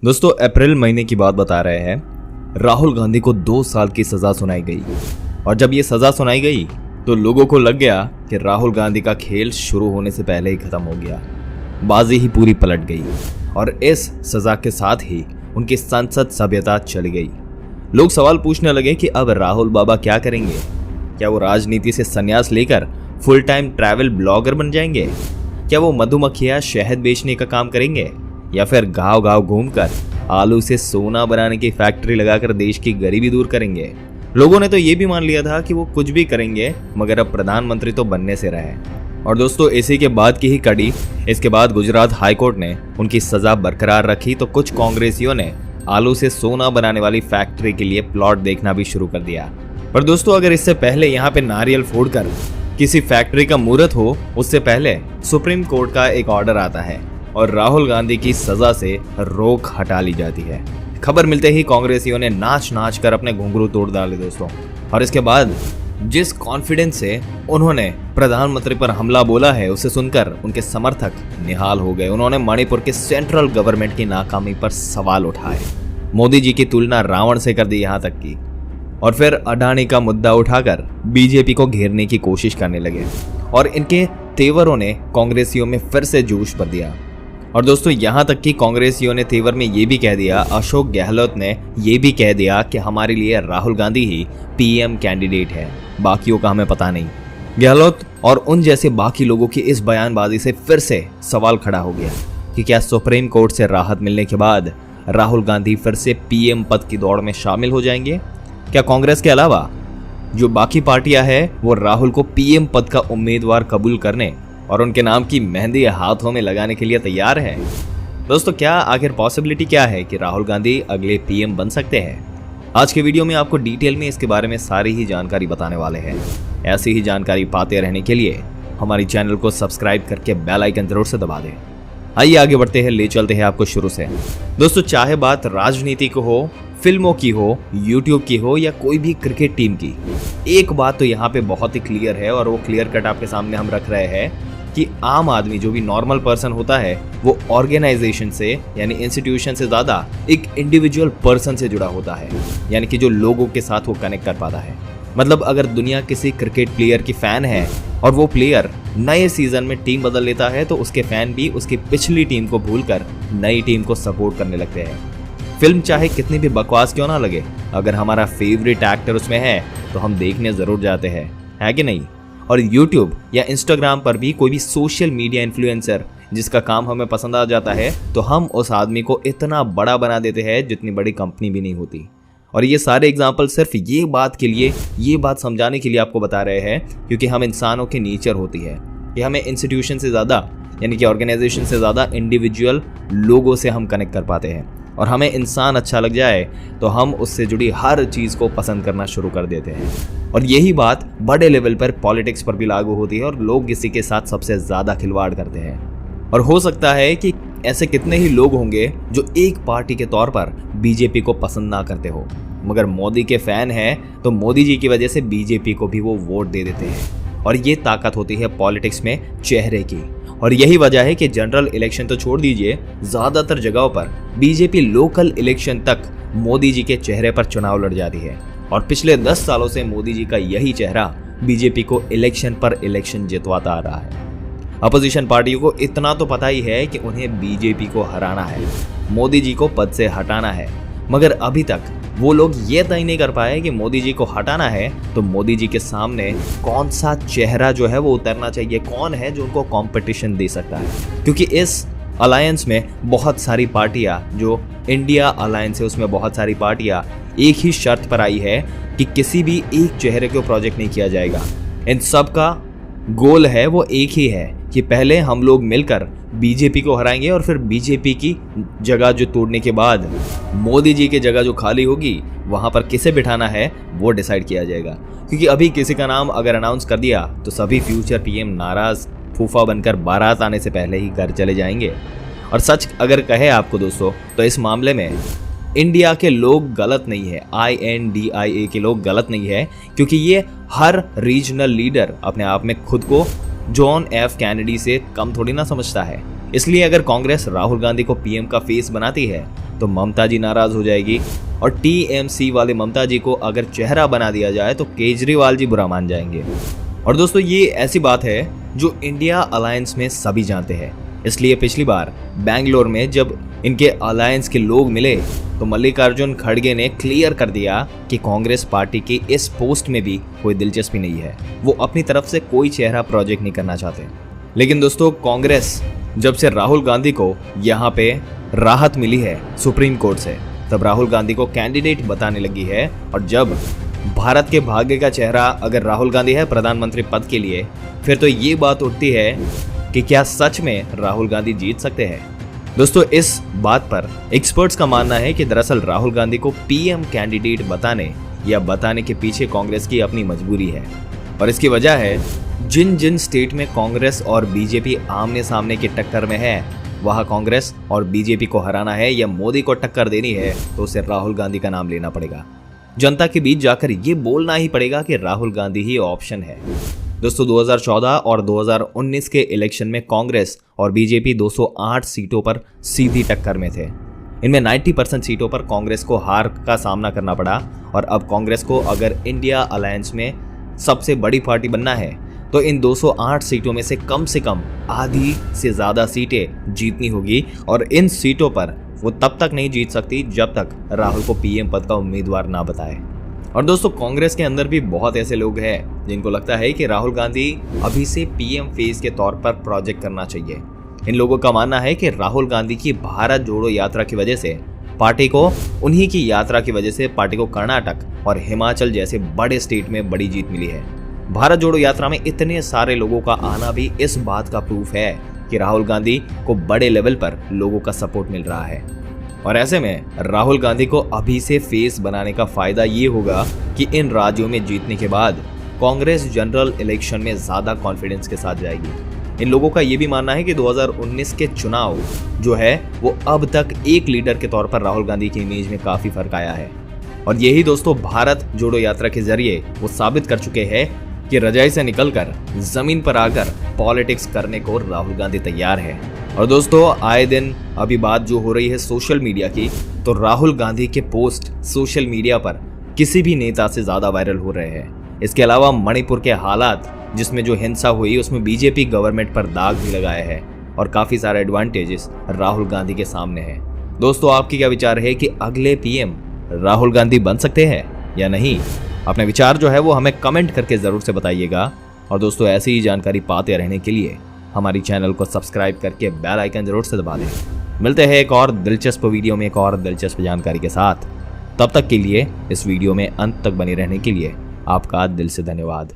दोस्तों अप्रैल महीने की बात बता रहे हैं। राहुल गांधी को 2 साल की सजा सुनाई गई और जब ये सजा सुनाई गई तो लोगों को लग गया कि राहुल गांधी का खेल शुरू होने से पहले ही खत्म हो गया। बाजी ही पूरी पलट गई और इस सजा के साथ ही उनकी संसद सभ्यता चली गई। लोग सवाल पूछने लगे कि अब राहुल बाबा क्या करेंगे? क्या वो राजनीति से संन्यास लेकर फुल टाइम ट्रैवल ब्लॉगर बन जाएंगे? क्या वो मधुमक्खियां शहद बेचने का काम करेंगे या फिर गांव गांव घूमकर आलू से सोना बनाने की फैक्ट्री लगाकर देश की गरीबी दूर करेंगे? लोगों ने तो ये भी मान लिया था कि वो कुछ भी करेंगे मगर अब प्रधानमंत्री तो बनने से रहे। और दोस्तों इसी के बाद की ही कड़ी, इसके बाद गुजरात हाईकोर्ट ने उनकी सजा बरकरार रखी तो कुछ कांग्रेसियों ने आलू से सोना बनाने वाली फैक्ट्री के लिए प्लॉट देखना भी शुरू कर दिया। पर दोस्तों अगर इससे पहले यहाँ पे नारियल फोड़कर किसी फैक्ट्री का मुहूर्त हो, उससे पहले सुप्रीम कोर्ट का एक ऑर्डर आता है और राहुल गांधी की सजा से रोक हटा ली जाती है। खबर मिलते ही कांग्रेसियों ने नाच नाच कर अपने घुंघरू तोड़ डाले दोस्तों। और इसके बाद जिस कॉन्फिडेंस से उन्होंने प्रधानमंत्री पर हमला बोला है उसे सुनकर उनके समर्थक निहाल हो गए। उन्होंने मणिपुर के सेंट्रल गवर्नमेंट की नाकामी पर सवाल उठाए, मोदी जी की तुलना रावण से कर दी यहाँ तक की, और फिर अडानी का मुद्दा उठाकर बीजेपी को घेरने की कोशिश करने लगे और इनके तेवरों ने कांग्रेसियों में फिर से जोश भर दिया। और दोस्तों यहाँ तक कि कांग्रेसियों ने तेवर में ये भी कह दिया, अशोक गहलोत ने ये भी कह दिया कि हमारे लिए राहुल गांधी ही पीएम कैंडिडेट है, बाकियों का हमें पता नहीं। गहलोत और उन जैसे बाकी लोगों की इस बयानबाजी से फिर से सवाल खड़ा हो गया कि क्या सुप्रीम कोर्ट से राहत मिलने के बाद राहुल गांधी फिर से पीएम पद की दौड़ में शामिल हो जाएंगे? क्या कांग्रेस के अलावा जो बाकी पार्टियां हैं वो राहुल को पीएम पद का उम्मीदवार कबूल करने और उनके नाम की मेहंदी हाथों में लगाने के लिए तैयार है? दोस्तों क्या आखिर पॉसिबिलिटी क्या है कि राहुल गांधी अगले पीएम बन सकते हैं? आज के वीडियो में आपको डिटेल में इसके बारे में सारी ही जानकारी बताने वाले हैं। ऐसी ही जानकारी पाते रहने के लिए हमारी चैनल को सब्सक्राइब करके बेल आइकन जरूर से दबा दें। आइए आगे बढ़ते हैं, ले चलते हैं आपको शुरू से। दोस्तों चाहे बात राजनीति को हो, फिल्मों की हो, यूट्यूब की हो या कोई भी क्रिकेट टीम की, एक बात तो यहाँ पे बहुत ही क्लियर है और वो क्लियर कट आपके सामने हम रख रहे हैं कि आम आदमी जो भी नॉर्मल पर्सन होता है वो ऑर्गेनाइजेशन से यानी इंस्टीट्यूशन से ज्यादा एक इंडिविजुअल पर्सन से जुड़ा होता है, यानी कि जो लोगों के साथ वो कनेक्ट कर पाता है। मतलब अगर दुनिया किसी क्रिकेट प्लेयर की फैन है और वो प्लेयर नए सीजन में टीम बदल लेता है तो उसके फैन भी उसकी पिछली टीम को भूलकर नई टीम को सपोर्ट करने लगते हैं। फिल्म चाहे कितनी भी बकवास क्यों ना लगे, अगर हमारा फेवरेट एक्टर उसमें है तो हम देखने जरूर जाते हैं, है कि नहीं? और YouTube या Instagram पर भी कोई भी सोशल मीडिया इन्फ्लुएंसर जिसका काम हमें पसंद आ जाता है तो हम उस आदमी को इतना बड़ा बना देते हैं जितनी बड़ी कंपनी भी नहीं होती। और ये सारे एग्जाम्पल सिर्फ ये बात समझाने के लिए आपको बता रहे हैं क्योंकि हम इंसानों की नेचर होती है कि हमें इंस्टीट्यूशन से ज़्यादा यानी कि ऑर्गेनाइजेशन से ज़्यादा इंडिविजुअल लोगों से हम कनेक्ट कर पाते हैं। और हमें इंसान अच्छा लग जाए तो हम उससे जुड़ी हर चीज़ को पसंद करना शुरू कर देते हैं। और यही बात बड़े लेवल पर पॉलिटिक्स पर भी लागू होती है और लोग किसी के साथ सबसे ज़्यादा खिलवाड़ करते हैं। और हो सकता है कि ऐसे कितने ही लोग होंगे जो एक पार्टी के तौर पर बीजेपी को पसंद ना करते हो, मगर मोदी के फैन हैं तो मोदी जी की वजह से बीजेपी को भी वो वोट दे देते हैं। और ये ताकत होती है पॉलिटिक्स में चेहरे की। और यही वजह है कि जनरल इलेक्शन तो छोड़ दीजिए, ज़्यादातर जगहों पर बीजेपी लोकल इलेक्शन तक मोदी जी के चेहरे पर चुनाव लड़ जाती है। और पिछले 10 सालों से मोदी जी का यही चेहरा बीजेपी को इलेक्शन पर इलेक्शन जितवाता आ रहा है। अपोजिशन पार्टियों को इतना तो पता ही है कि उन्हें बीजेपी को हराना है, मोदी जी को पद से हटाना है, मगर अभी तक वो लोग ये तय नहीं कर पाए कि मोदी जी को हटाना है तो मोदी जी के सामने कौन सा चेहरा जो है वो उतरना चाहिए, कौन है जो उनको कंपटीशन दे सकता है। क्योंकि इस अलायंस में बहुत सारी पार्टियां, जो इंडिया अलायंस है उसमें बहुत सारी पार्टियां एक ही शर्त पर आई है कि किसी भी एक चेहरे को प्रोजेक्ट नहीं किया जाएगा। इन सब का गोल है वो एक ही है कि पहले हम लोग मिलकर बीजेपी को हराएंगे और फिर बीजेपी की जगह जो तोड़ने के बाद मोदी जी की जगह जो खाली होगी वहां पर किसे बिठाना है वो डिसाइड किया जाएगा। क्योंकि अभी किसी का नाम अगर अनाउंस कर दिया तो सभी फ्यूचर पीएम नाराज फूफा बनकर बारात आने से पहले ही घर चले जाएंगे। और सच अगर कहे आपको दोस्तों तो इस मामले में इंडिया के लोग गलत नहीं है, INDIA के लोग गलत नहीं है, क्योंकि ये हर रीजनल लीडर अपने आप में खुद को जॉन F कैनेडी से कम थोड़ी ना समझता है। इसलिए अगर कांग्रेस राहुल गांधी को पीएम का फेस बनाती है तो ममता जी नाराज हो जाएगी, और टीएमसी वाले ममता जी को अगर चेहरा बना दिया जाए तो केजरीवाल जी बुरा मान जाएंगे। और दोस्तों ये ऐसी बात है जो इंडिया अलायंस में सभी जानते हैं, इसलिए पिछली बार बैंगलोर में जब इनके अलायंस के लोग मिले तो मल्लिकार्जुन खड़गे ने क्लियर कर दिया कि कांग्रेस पार्टी की इस पोस्ट में भी कोई दिलचस्पी नहीं है, वो अपनी तरफ से कोई चेहरा प्रोजेक्ट नहीं करना चाहते। लेकिन दोस्तों कांग्रेस जब से राहुल गांधी को यहाँ पे राहत मिली है सुप्रीम कोर्ट से, तब राहुल गांधी को कैंडिडेट बताने लगी है। और जब भारत के भाग्य का चेहरा अगर राहुल गांधी है प्रधानमंत्री पद के लिए, फिर तो ये बात उठती है कि क्या सच में राहुल गांधी जीत सकते हैं। दोस्तों इस बात पर एक्सपर्ट्स का मानना है कि दरअसल राहुल गांधी को पीएम कैंडिडेट बताने के पीछे कांग्रेस की अपनी मजबूरी है। और इसकी वजह है जिन जिन स्टेट में कांग्रेस और बीजेपी आमने सामने की टक्कर में है, वहां कांग्रेस और बीजेपी को हराना है या मोदी को टक्कर देनी है तो उसे राहुल गांधी का नाम लेना पड़ेगा। जनता के बीच जाकर ये बोलना ही पड़ेगा कि राहुल गांधी ही ऑप्शन है। दोस्तों 2014 और 2019 के इलेक्शन में कांग्रेस और बीजेपी 208 सीटों पर सीधी टक्कर में थे। इनमें 90% सीटों पर कांग्रेस को हार का सामना करना पड़ा। और अब कांग्रेस को अगर इंडिया अलायंस में सबसे बड़ी पार्टी बनना है तो इन 208 सीटों में से कम आधी से ज़्यादा सीटें जीतनी होगी। और इन सीटों पर वो तब तक नहीं जीत सकती जब तक राहुल को पीएम पद का उम्मीदवार ना बताए। और दोस्तों कांग्रेस के अंदर भी बहुत ऐसे लोग हैं जिनको लगता है कि राहुल गांधी अभी से पीएम फेज के तौर पर प्रोजेक्ट करना चाहिए। इन लोगों का मानना है कि राहुल गांधी की भारत जोड़ो यात्रा की वजह से पार्टी को, उन्हीं की यात्रा की वजह से पार्टी को कर्नाटक और हिमाचल जैसे बड़े स्टेट में बड़ी जीत मिली है। भारत जोड़ो यात्रा में इतने सारे लोगों का आना भी इस बात का प्रूफ है कि राहुल गांधी को बड़े लेवल पर लोगों का सपोर्ट मिल रहा है। और ऐसे में राहुल गांधी को अभी से फेस बनाने का फायदा ये होगा कि इन राज्यों में जीतने के बाद कांग्रेस जनरल इलेक्शन में ज्यादा कॉन्फिडेंस के साथ जाएगी। इन लोगों का ये भी मानना है कि 2019 के चुनाव जो है वो अब तक एक लीडर के तौर पर राहुल गांधी की इमेज में काफी फर्क आया है। और यही दोस्तों भारत जोड़ो यात्रा के जरिए वो साबित कर चुके हैं कि रजाई से निकलकर जमीन पर आकर पॉलिटिक्स करने को राहुल गांधी तैयार है। और दोस्तों आए दिन अभी बात जो हो रही है सोशल मीडिया की, तो राहुल गांधी के पोस्ट सोशल मीडिया पर किसी भी नेता से ज्यादा वायरल हो रहे हैं। इसके अलावा मणिपुर के हालात जिसमें जो हिंसा हुई उसमें बीजेपी गवर्नमेंट पर दाग भी लगाया है और काफी सारे एडवांटेजेस राहुल गांधी के सामने हैं। दोस्तों आपकी क्या विचार है कि अगले पीएम राहुल गांधी बन सकते हैं या नहीं? अपने विचार जो है वो हमें कमेंट करके जरूर से बताइएगा। और दोस्तों ऐसी ही जानकारी पाते रहने के लिए हमारी चैनल को सब्सक्राइब करके बेल आइकन जरूर से दबा दें। मिलते हैं एक और दिलचस्प वीडियो में एक और दिलचस्प जानकारी के साथ। तब तक के लिए इस वीडियो में अंत तक बने रहने के लिए आपका दिल से धन्यवाद।